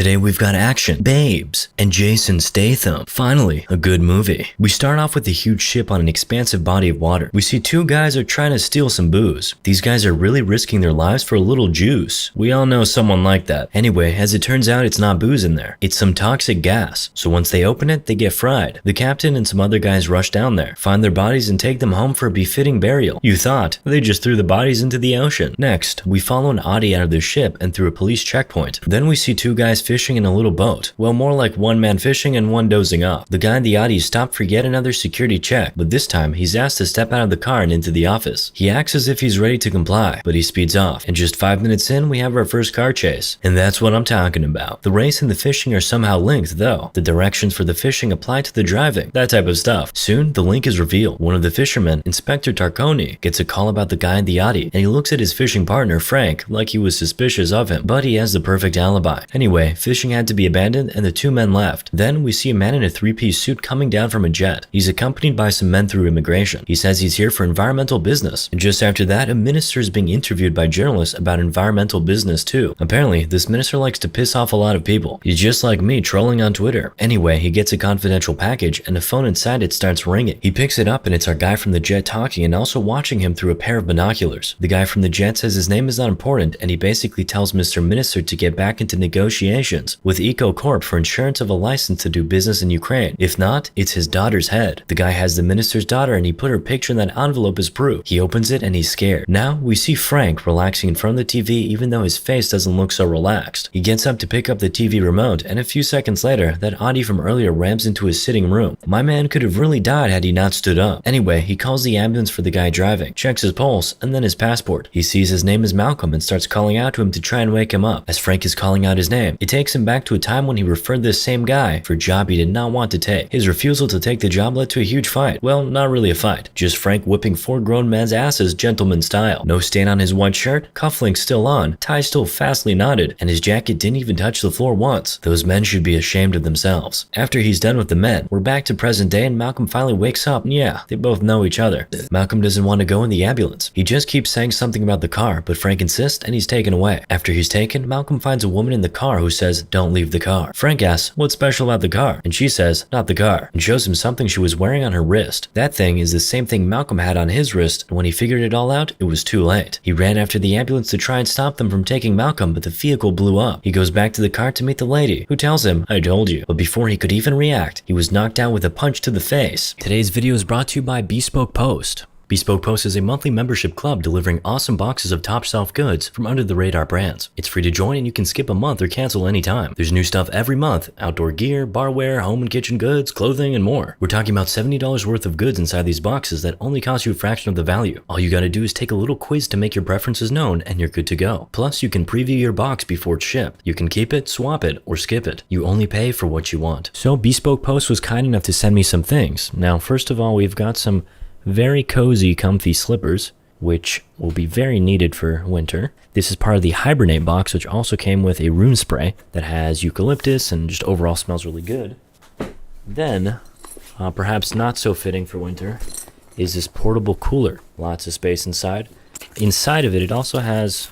Today we've got action, babes, and Jason Statham. Finally, a good movie. We start off with a huge ship on an expansive body of water. We see two guys are trying to steal some booze. These guys are really risking their lives for a little juice. We all know someone like that. Anyway, as it turns out, it's not booze in there. It's some toxic gas. So once they open it, they get fried. The captain and some other guys rush down there, find their bodies, and take them home for a befitting burial. You thought they just threw the bodies into the ocean. Next, we follow an Audi out of their ship and through a police checkpoint. Then we see two guys fishing in a little boat. Well, more like one man fishing and one dozing off. The guy in the Audi stopped for yet another security check, but this time he's asked to step out of the car and into the office. He acts as if he's ready to comply, but he speeds off. And just 5 minutes in, we have our first car chase. And that's what I'm talking about. The race and the fishing are somehow linked, though. The directions for the fishing apply to the driving, that type of stuff. Soon, the link is revealed. One of the fishermen, Inspector Tarconi, gets a call about the guy in the Audi, and he looks at his fishing partner, Frank, like he was suspicious of him, but he has the perfect alibi. Anyway, fishing had to be abandoned and the two men left. Then we see a man in a three-piece suit coming down from a jet. He's accompanied by some men through immigration. He says he's here for environmental business. And just after that, a minister is being interviewed by journalists about environmental business too. Apparently, this minister likes to piss off a lot of people. He's just like me trolling on Twitter. Anyway, he gets a confidential package and a phone inside it starts ringing. He picks it up and it's our guy from the jet talking and also watching him through a pair of binoculars. The guy from the jet says his name is not important and he basically tells Mr. Minister to get back into negotiations with EcoCorp for insurance of a license to do business in Ukraine. If not, it's his daughter's head. The guy has the minister's daughter and he put her picture in that envelope as proof. He opens it and he's scared. Now we see Frank relaxing in front of the TV even though his face doesn't look so relaxed. He gets up to pick up the TV remote and a few seconds later, that Audi from earlier rams into his sitting room. My man could have really died had he not stood up. Anyway, he calls the ambulance for the guy driving, checks his pulse, and then his passport. He sees his name is Malcolm and starts calling out to him to try and wake him up. As Frank is calling out his name, it takes him back to a time when he referred this same guy for a job he did not want to take. His refusal to take the job led to a huge fight. Well, not really a fight, just Frank whipping 4 grown men's asses gentleman style. No stain on his white shirt, cufflinks still on, tie still fastly knotted, and his jacket didn't even touch the floor once. Those men should be ashamed of themselves. After he's done with the men, we're back to present day and Malcolm finally wakes up and yeah, they both know each other. Malcolm doesn't want to go in the ambulance. He just keeps saying something about the car, but Frank insists and he's taken away. After he's taken, Malcolm finds a woman in the car who says, "Don't leave the car." Frank asks, "What's special about the car?" And she says, "Not the car," and shows him something she was wearing on her wrist. That thing is the same thing Malcolm had on his wrist, and when he figured it all out, it was too late. He ran after the ambulance to try and stop them from taking Malcolm, but the vehicle blew up. He goes back to the car to meet the lady, who tells him, "I told you." But before he could even react, he was knocked out with a punch to the face. Today's video is brought to you by Bespoke Post. Bespoke Post is a monthly membership club delivering awesome boxes of top-shelf goods from under-the-radar brands. It's free to join and you can skip a month or cancel anytime. There's new stuff every month: outdoor gear, barware, home and kitchen goods, clothing, and more. We're talking about $70 worth of goods inside these boxes that only cost you a fraction of the value. All you gotta do is take a little quiz to make your preferences known and you're good to go. Plus, you can preview your box before it's shipped. You can keep it, swap it, or skip it. You only pay for what you want. So Bespoke Post was kind enough to send me some things. Now, first of all, we've got some very cozy, comfy slippers, which will be very needed for winter. This is part of the Hibernate box, which also came with a room spray that has eucalyptus and just overall smells really good. Then, perhaps not so fitting for winter, is this portable cooler. Lots of space inside. Inside of it, it also has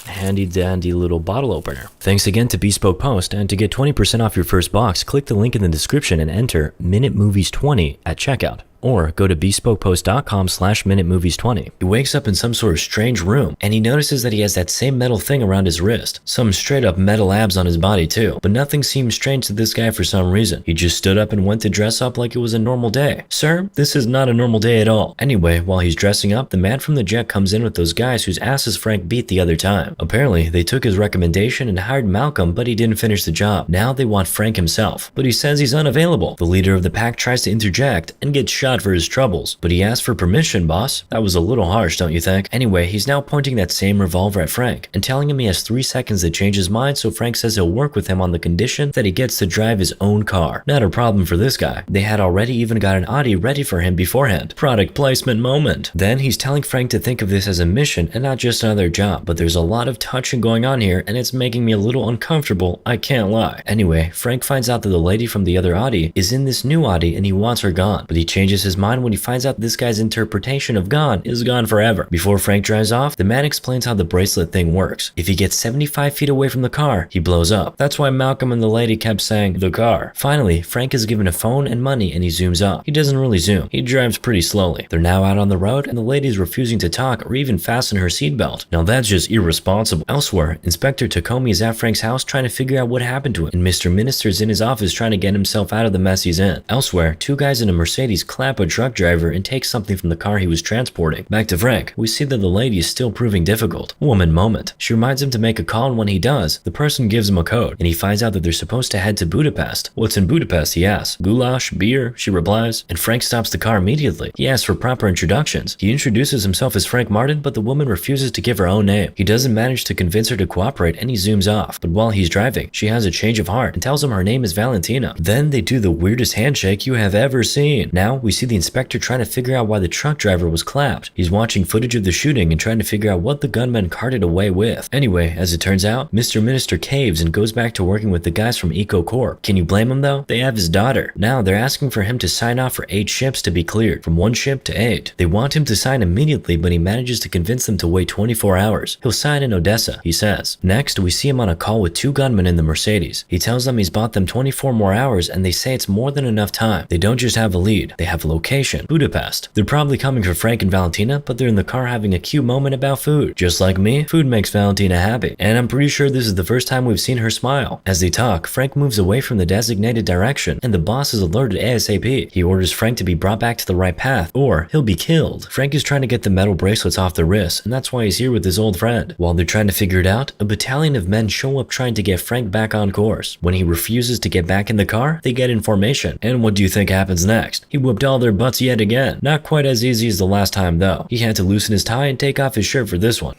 a handy-dandy little bottle opener. Thanks again to Bespoke Post, and to get 20% off your first box, click the link in the description and enter MinuteMovies20 at checkout. Or go to bespokepost.com/minutemovies20. He wakes up in some sort of strange room, and he notices that he has that same metal thing around his wrist. Some straight up metal abs on his body too. But nothing seems strange to this guy for some reason. He just stood up and went to dress up like it was a normal day. Sir, this is not a normal day at all. Anyway, while he's dressing up, the man from the jet comes in with those guys whose asses Frank beat the other time. Apparently, they took his recommendation and hired Malcolm, but he didn't finish the job. Now they want Frank himself, but he says he's unavailable. The leader of the pack tries to interject and gets shot for his troubles, but he asked for permission, boss. That was a little harsh, don't you think? Anyway, he's now pointing that same revolver at Frank and telling him he has 3 seconds to change his mind, so Frank says he'll work with him on the condition that he gets to drive his own car. Not a problem for this guy. They had already even got an Audi ready for him beforehand. Product placement moment. Then he's telling Frank to think of this as a mission and not just another job, but there's a lot of touching going on here and it's making me a little uncomfortable, I can't lie. Anyway, Frank finds out that the lady from the other Audi is in this new Audi and he wants her gone, but he changes changes his mind when he finds out this guy's interpretation of gone is gone forever. Before Frank drives off, the man explains how the bracelet thing works. If he gets 75 feet away from the car, he blows up. That's why Malcolm and the lady kept saying, the car. Finally, Frank is given a phone and money and he zooms up. He doesn't really zoom. He drives pretty slowly. They're now out on the road and the lady is refusing to talk or even fasten her seatbelt. Now that's just irresponsible. Elsewhere, Inspector Takomi is at Frank's house trying to figure out what happened to him, and Mr. Minister's in his office trying to get himself out of the mess he's in. Elsewhere, two guys in a Mercedes clap a truck driver and take something from the car he was transporting. Back to Frank, we see that the lady is still proving difficult. Woman moment. She reminds him to make a call, and when he does, the person gives him a code, and he finds out that they're supposed to head to Budapest. What's in Budapest, he asks. Goulash? Beer? She replies, and Frank stops the car immediately. He asks for proper introductions. He introduces himself as Frank Martin, but the woman refuses to give her own name. He doesn't manage to convince her to cooperate, and he zooms off. But while he's driving, she has a change of heart and tells him her name is Valentina. Then they do the weirdest handshake you have ever seen. Now we see the inspector trying to figure out why the truck driver was clapped. He's watching footage of the shooting and trying to figure out what the gunman carted away with. Anyway, as it turns out, Mr. Minister caves and goes back to working with the guys from EcoCorp. Can you blame him though? They have his daughter. Now they're asking for him to sign off for 8 ships to be cleared, from 1 ship to 8. They want him to sign immediately, but he manages to convince them to wait 24 hours. He'll sign in Odessa, he says. Next, we see him on a call with 2 gunmen in the Mercedes. He tells them he's bought them 24 more hours and they say it's more than enough time. They don't just have a lead, they have a location, Budapest. They're probably coming for Frank and Valentina, but they're in the car having a cute moment about food. Just like me, food makes Valentina happy, and I'm pretty sure this is the first time we've seen her smile. As they talk, Frank moves away from the designated direction, and the boss is alerted ASAP. He orders Frank to be brought back to the right path, or he'll be killed. Frank is trying to get the metal bracelets off their wrists, and that's why he's here with his old friend. While they're trying to figure it out, a battalion of men show up trying to get Frank back on course. When he refuses to get back in the car, they get in formation. And what do you think happens next? He whooped all their butts yet again. Not quite as easy as the last time though. He had to loosen his tie and take off his shirt for this one.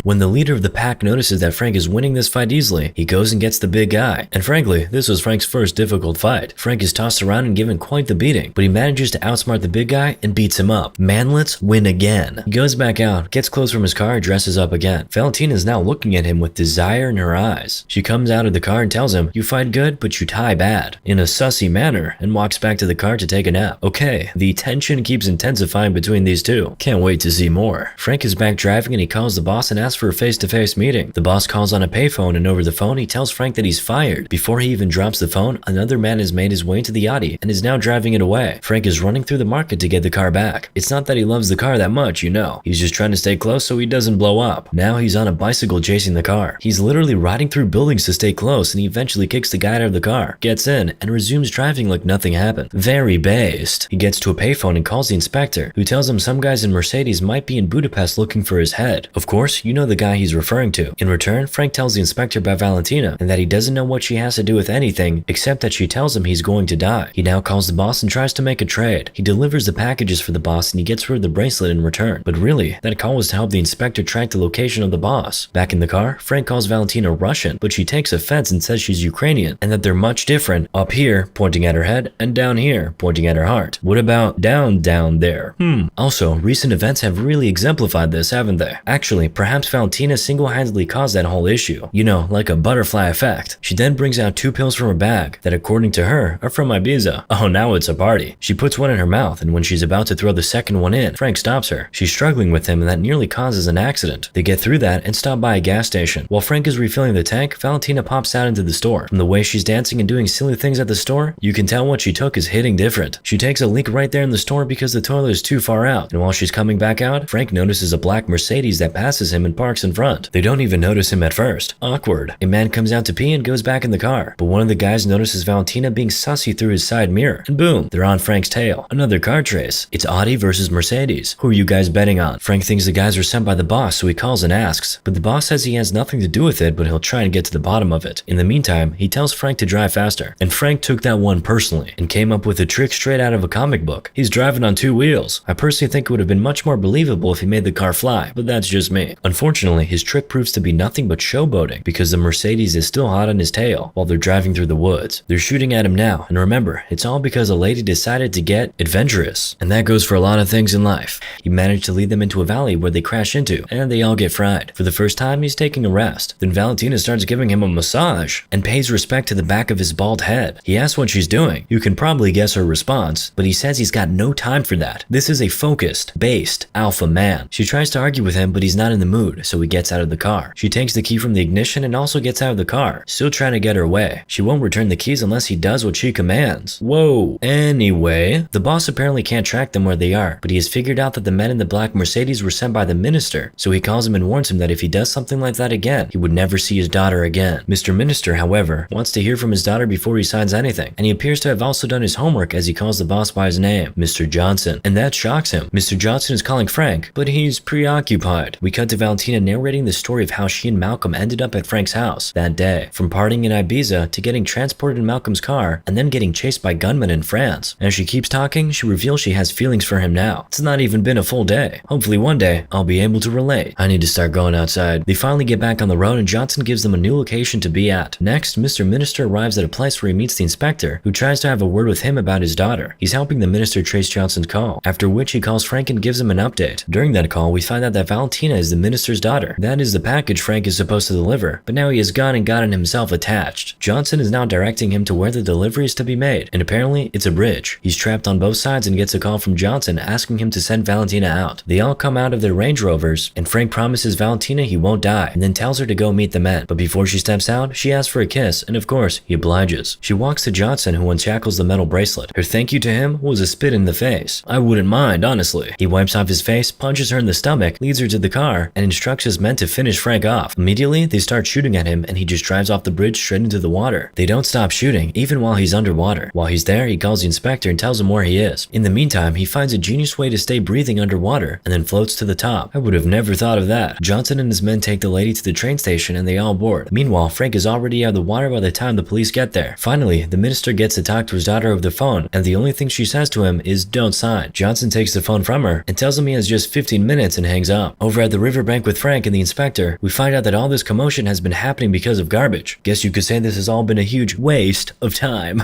When the leader of the pack notices that Frank is winning this fight easily, he goes and gets the big guy. And frankly, this was Frank's first difficult fight. Frank is tossed around and given quite the beating, but he manages to outsmart the big guy and beats him up. Manlets win again. He goes back out, gets clothes from his car, and dresses up again. Valentina is now looking at him with desire in her eyes. She comes out of the car and tells him, "You fight good, but you tie bad," in a sussy manner, and walks back to the car to take a nap. Okay, the tension keeps intensifying between these two. Can't wait to see more. Frank is back driving and he calls the boss and asks for a face-to-face meeting. The boss calls on a payphone, and over the phone he tells Frank that he's fired. Before he even drops the phone, another man has made his way into the Audi and is now driving it away. Frank is running through the market to get the car back. It's not that he loves the car that much, you know. He's just trying to stay close so he doesn't blow up. Now he's on a bicycle chasing the car. He's literally riding through buildings to stay close, and he eventually kicks the guy out of the car, gets in, and resumes driving like nothing happened. Very based. He gets to a payphone and calls the inspector, who tells him some guys in Mercedes might be in Budapest looking for his head. Of course, you know the guy he's referring to. In return, Frank tells the inspector about Valentina and that he doesn't know what she has to do with anything except that she tells him he's going to die. He now calls the boss and tries to make a trade. He delivers the packages for the boss and he gets rid of the bracelet in return. But really, that call was to help the inspector track the location of the boss. Back in the car, Frank calls Valentina Russian, but she takes offense and says she's Ukrainian and that they're much different, up here, pointing at her head, and down here, pointing at her heart. What about down there? Also, recent events have really exemplified this, haven't they? Actually, perhaps Valentina single-handedly caused that whole issue. You know, like a butterfly effect. She then brings out 2 pills from her bag that, according to her, are from Ibiza. Oh, now it's a party. She puts one in her mouth, and when she's about to throw the second one in, Frank stops her. She's struggling with him, and that nearly causes an accident. They get through that and stop by a gas station. While Frank is refilling the tank, Valentina pops out into the store. From the way she's dancing and doing silly things at the store, you can tell what she took is hitting different. She takes a leak right there in the store because the toilet is too far out, and while she's coming back out, Frank notices a black Mercedes that passes him and parks in front. They don't even notice him at first. Awkward. A man comes out to pee and goes back in the car, but one of the guys notices Valentina being sussy through his side mirror, and boom, they're on Frank's tail. Another car chase. It's Audi versus Mercedes. Who are you guys betting on? Frank thinks the guys are sent by the boss, so he calls and asks, but the boss says he has nothing to do with it, but he'll try and get to the bottom of it. In the meantime, he tells Frank to drive faster, and Frank took that one personally and came up with a trick straight out of a comic book. He's driving on 2 wheels. I personally think it would have been much more believable if he made the car fly, but that's just me. Unfortunately, his trick proves to be nothing but showboating because the Mercedes is still hot on his tail while they're driving through the woods. They're shooting at him now, and remember, it's all because a lady decided to get adventurous. And that goes for a lot of things in life. He managed to lead them into a valley where they crash into, and they all get fried. For the first time, he's taking a rest. Then Valentina starts giving him a massage and pays respect to the back of his bald head. He asks what she's doing. You can probably guess her response, but he says he's got no time for that. This is a focused, based, alpha man. She tries to argue with him, but he's not in the mood, so he gets out of the car. She takes the key from the ignition and also gets out of the car, still trying to get her way. She won't return the keys unless he does what she commands. Whoa. Anyway, the boss apparently can't track them where they are, but he has figured out that the men in the black Mercedes were sent by the minister, so he calls him and warns him that if he does something like that again, he would never see his daughter again. Mr. Minister, however, wants to hear from his daughter before he signs anything, and he appears to have also done his homework as he calls the boss by his name, Mr. Johnson, and that shocks him. Mr. Johnson is calling Frank, but he's preoccupied. We cut to Valentina narrating the story of how she and Malcolm ended up at Frank's house that day, from partying in Ibiza to getting transported in Malcolm's car and then getting chased by gunmen in France. As she keeps talking, she reveals she has feelings for him now. It's not even been a full day. Hopefully one day, I'll be able to relate. I need to start going outside. They finally get back on the road and Johnson gives them a new location to be at. Next, Mr. Minister arrives at a place where he meets the inspector, who tries to have a word with him about his daughter. He's helping the minister trace Johnson's call, after which he calls Frank and gives him an update. During that call, we find out that Valentina is the minister's daughter. That is the package Frank is supposed to deliver, but now he has gone and gotten himself attached. Johnson is now directing him to where the delivery is to be made, and apparently it's a bridge. He's trapped on both sides and gets a call from Johnson asking him to send Valentina out. They all come out of their Range Rovers, and Frank promises Valentina he won't die, and then tells her to go meet the men. But before she steps out, she asks for a kiss, and of course, he obliges. She walks to Johnson, who unshackles the metal bracelet. Her thank you to him was a spit in the face. I wouldn't mind, honestly. He wipes off his face, punches her in the stomach, leads her to the car, and instructs his men to finish Frank off. Immediately, they start shooting at him, and he just drives off the bridge straight into the water. They don't stop shooting, even while he's underwater. While he's there, he calls the inspector and tells him where he is. In the meantime, he finds a genius way to stay breathing underwater, and then floats to the top. I would have never thought of that. Johnson and his men take the lady to the train station, and they all board. Meanwhile, Frank is already out of the water by the time the police get there. Finally, the minister gets to talk to his daughter over the phone, and the only thing she says to him is don't sign. Johnson takes the phone from her and tells him he has just 15 minutes and hangs up. Over at the riverbank with Frank and the inspector, we find out that all this commotion has been happening because of garbage. Guess you could say this has all been a huge waste of time.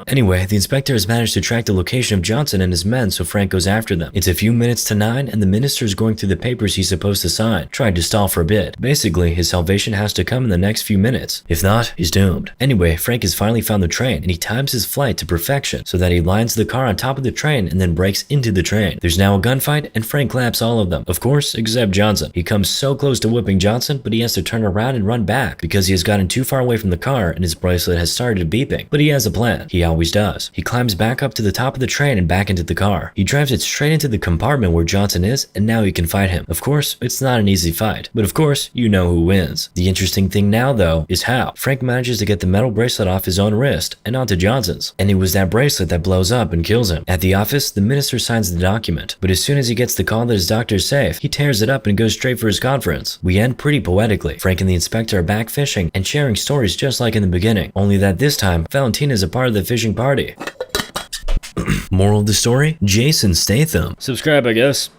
Anyway, the inspector has managed to track the location of Johnson and his men, so Frank goes after them. It's a few minutes to 9 and the minister is going through the papers he's supposed to sign, trying to stall for a bit. Basically, his salvation has to come in the next few minutes. If not, he's doomed. Anyway, Frank has finally found the train and he times his flight to perfection so that he lines the car on top of the train and then breaks into the train. There's now a gunfight and Frank claps all of them. Of course, except Johnson. He comes so close to whipping Johnson, but he has to turn around and run back because he has gotten too far away from the car and his bracelet has started beeping. But he has a plan. He always does. He climbs back up to the top of the train and back into the car. He drives it straight into the compartment where Johnson is, and now he can fight him. Of course, it's not an easy fight, but of course, you know who wins. The interesting thing now, though, is how Frank manages to get the metal bracelet off his own wrist and onto Johnson's, and it was that bracelet that blows up and kills him. At the office, the minister signs the document, but as soon as he gets the call that his doctor is safe, he tears it up and goes straight for his conference. We end pretty poetically. Frank and the inspector are back fishing and sharing stories just like in the beginning, only that this time, Valentina is a part of the fishing party. Moral of the story? Jason Statham. Subscribe, I guess.